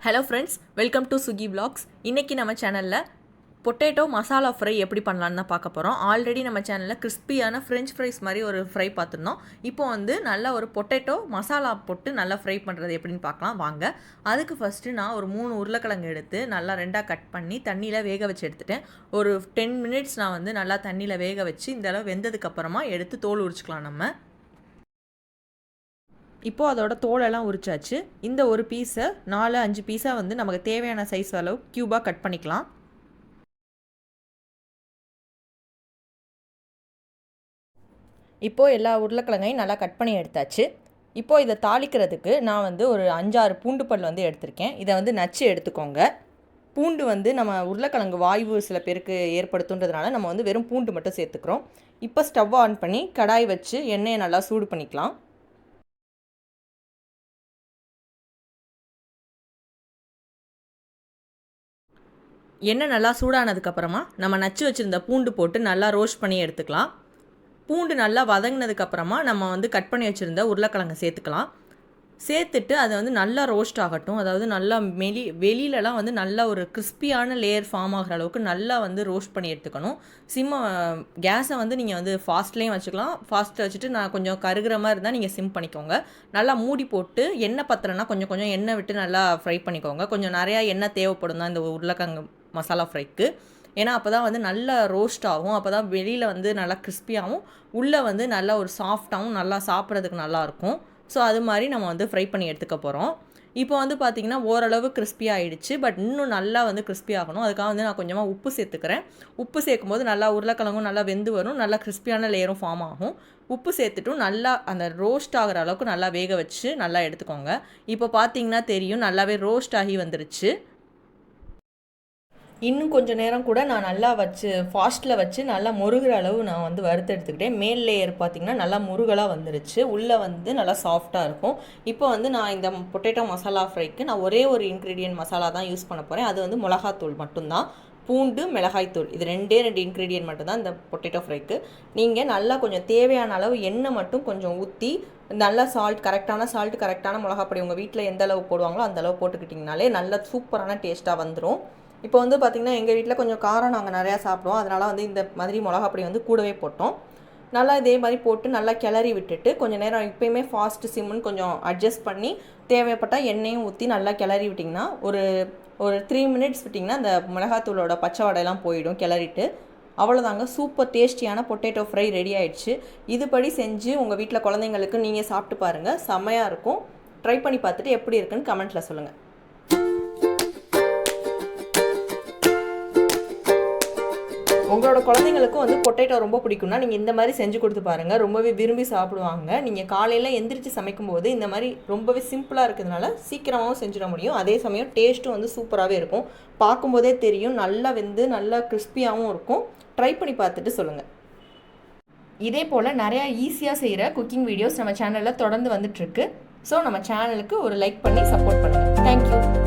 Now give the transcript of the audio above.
Hello friends, welcome to Suki vlogs. இன்றைக்கி நம்ம சேனலில் பொட்டேட்டோ மசாலா ஃப்ரை எப்படி பண்ணலான்னு தான் பார்க்க போகிறோம். ஆல்ரெடி நம்ம சேனலில் கிறிஸ்பியான ஃப்ரெஞ்ச் ஃப்ரைஸ் மாதிரி ஒரு ஃப்ரை பார்த்துருந்தோம். இப்போ நல்ல ஒரு பொட்டேட்டோ மசாலா போட்டு நல்லா ஃப்ரை பண்ணுறது எப்படின்னு பார்க்கலாம் வாங்க. அதுக்கு ஃபஸ்ட்டு நான் ஒரு 3 உருளைக்கிழங்கு எடுத்து நல்லா 2ஆக கட் பண்ணி தண்ணியில் வேக வச்சு எடுத்துட்டேன். ஒரு 10 மினிட்ஸ் நான் நல்லா தண்ணியில் வேக வச்சு இந்த அளவு வெந்ததுக்கப்புறமா எடுத்து தோல் உரிச்சிக்கலாம் நம்ம. இப்போது அதோட தோலெல்லாம் உரிச்சாச்சு. இந்த ஒரு பீஸை 4-5 பீஸாக நமக்கு தேவையான சைஸ் அளவு க்யூபாக கட் பண்ணிக்கலாம். இப்போது எல்லா உருளைக்கிழங்கையும் நல்லா கட் பண்ணி எடுத்தாச்சு. இப்போது இதை தாளிக்கிறதுக்கு நான் ஒரு 5-6 பூண்டு பல் எடுத்திருக்கேன். இதை நச்சு எடுத்துக்கோங்க. பூண்டு நம்ம உருளைக்கிழங்கு வாய்வு சில பேருக்கு ஏற்படுத்துன்றதுனால நம்ம வெறும் பூண்டு மட்டும் சேர்த்துக்கிறோம். இப்போ ஸ்டவ் ஆன் பண்ணி கடாய் வச்சு எண்ணெயை நல்லா சூடு பண்ணிக்கலாம். எண்ணெய் நல்லா சூடானதுக்கப்புறமா நம்ம நச்சு வச்சுருந்த பூண்டு போட்டு நல்லா ரோஸ்ட் பண்ணி எடுத்துக்கலாம். பூண்டு நல்லா வதங்கினதுக்கப்புறமா நம்ம கட் பண்ணி வச்சுருந்த உருளைக்கிழங்கை சேர்த்துக்கலாம். சேர்த்துட்டு அதை நல்லா ரோஸ்ட் ஆகட்டும். அதாவது நல்லா வெளியிலலாம் நல்லா ஒரு கிறிஸ்பியான லேயர் ஃபார்ம் ஆகிற அளவுக்கு நல்லா ரோஸ்ட் பண்ணி எடுத்துக்கணும். கேஸை நீங்கள் ஃபாஸ்ட்லேயும் வச்சுக்கலாம். ஃபாஸ்ட்டில் வச்சுட்டு நான் கொஞ்சம் கருகிற மாதிரி இருந்தால் நீங்கள் சிம் பண்ணிக்கோங்க. நல்லா மூடி போட்டு எண்ணெய் பத்திரம்னா கொஞ்சம் கொஞ்சம் எண்ணெய் விட்டு நல்லா ஃப்ரை பண்ணிக்கோங்க. கொஞ்சம் நிறையா எண்ணெய் தேவைப்படும் தான் இந்த உருளைக்கிழங்கு மசாலா ஃப்ரைக்கு. ஏன்னா அப்போ தான் நல்லா ரோஸ்ட் ஆகும். அப்போ தான் வெளியில் நல்லா கிறிஸ்பியாகவும் உள்ளே நல்லா ஒரு சாஃப்டாகவும் நல்லா சாப்பிட்றதுக்கு நல்லாயிருக்கும். ஸோ அது மாதிரி நம்ம ஃப்ரை பண்ணி எடுத்துக்க போகிறோம். இப்போ பார்த்திங்கன்னா ஓரளவு கிறிஸ்பி ஆகிடுச்சு. பட் இன்னும் நல்லா கிறிஸ்பி ஆகணும். அதுக்காக நான் கொஞ்சமாக உப்பு சேர்த்துக்கிறேன். உப்பு சேர்க்கும்போது நல்லா உருளைக்கிழங்கும் நல்லா வெந்து வரும். நல்லா கிறிஸ்பியான லேயரும் ஃபார்ம் ஆகும். உப்பு சேர்த்துட்டும் நல்லா அந்த ரோஸ்ட் ஆகிற அளவுக்கு நல்லா வேக வச்சு நல்லா எடுத்துக்கோங்க. இப்போ பார்த்திங்கன்னா தெரியும் நல்லாவே ரோஸ்ட் ஆகி வந்துருச்சு. இன்னும் கொஞ்சம் நேரம் கூட நான் நல்லா ஃபாஸ்ட்டில் வச்சு நல்லா முருகிற அளவு நான் வறுத்து எடுத்துக்கிட்டேன். மேல் லேயர் பார்த்திங்கன்னா நல்லா முருகலாக வந்துருச்சு. உள்ளே நல்லா சாஃப்டாக இருக்கும். இப்போ நான் இந்த பொட்டேட்டோ மசாலா ஃப்ரைக்கு நான் ஒரே ஒரு இன்க்ரீடியன்ட் மசாலா தான் யூஸ் பண்ண போகிறேன். அது மிளகாத்தூள் மட்டும்தான். பூண்டு, மிளகாய்த்தூள் இது 2 இன்க்ரீடியன்ட் மட்டும்தான் இந்த பொட்டேட்டோ ஃப்ரைக்கு. நீங்கள் நல்லா கொஞ்சம் தேவையான அளவு எண்ணெய் மட்டும் கொஞ்சம் ஊற்றி நல்லா கரெக்டான சால்ட் கரெக்டான மிளகாப்பொடி உங்கள் வீட்டில் எந்த அளவு போடுவாங்களோ அந்த அளவு போட்டுக்கிட்டிங்கனாலே நல்லா சூப்பரான டேஸ்ட்டாக வந்துடும். இப்போ பார்த்திங்கன்னா எங்கள் வீட்டில் கொஞ்சம் காரம் நாங்கள் நிறையா சாப்பிடுவோம். அதனால் இந்த மாதிரி மிளகாப்பொடி கூடவே போட்டோம். நல்லா இதே மாதிரி போட்டு நல்லா கிளறி விட்டுட்டு கொஞ்சம் நேரம் இப்போயுமே ஃபாஸ்ட்டு சிம்முன்னு கொஞ்சம் அட்ஜஸ்ட் பண்ணி தேவைப்பட்டால் எண்ணெயும் ஊற்றி நல்லா கிளறி விட்டிங்கன்னா ஒரு 3 மினிட்ஸ் விட்டிங்கன்னா அந்த மிளகாத்தூளோட பச்சை வடையெல்லாம் போயிடும். கிளறிட்டு அவ்வளோதாங்க, சூப்பர் டேஸ்டியான பொட்டேட்டோ ஃப்ரை ரெடி ஆயிடுச்சு. இதுபடி செஞ்சு உங்கள் வீட்டில் குழந்தைங்களுக்கு நீங்கள் சாப்பிட்டு பாருங்கள். செம்மையாக இருக்கும். ட்ரை பண்ணி பார்த்துட்டு எப்படி இருக்குன்னு கமெண்ட்டில் சொல்லுங்கள். உங்களோட குழந்தைங்களுக்கும் பொட்டேட்டோ ரொம்ப பிடிக்கும்னா நீங்கள் இந்த மாதிரி செஞ்சு கொடுத்து பாருங்கள். ரொம்பவே விரும்பி சாப்பிடுவாங்க. நீங்கள் காலையில் எந்திரிச்சு சமைக்கும்போது இந்த மாதிரி ரொம்பவே சிம்பிளாக இருக்கிறதுனால சீக்கிரமாகவும் செஞ்சிட முடியும். அதே சமயம் டேஸ்ட்டும் சூப்பராகவே இருக்கும். பார்க்கும்போதே தெரியும் நல்லா வெந்து நல்லா கிறிஸ்பியாகவும் இருக்கும். ட்ரை பண்ணி பார்த்துட்டு சொல்லுங்கள். இதே போல் நிறையா ஈஸியாக செய்கிற குக்கிங் வீடியோஸ் நம்ம சேனலில் தொடர்ந்து வந்துட்டுருக்கு. ஸோ நம்ம சேனலுக்கு ஒரு லைக் பண்ணி சப்போர்ட் பண்ணுங்கள். தேங்க்யூ.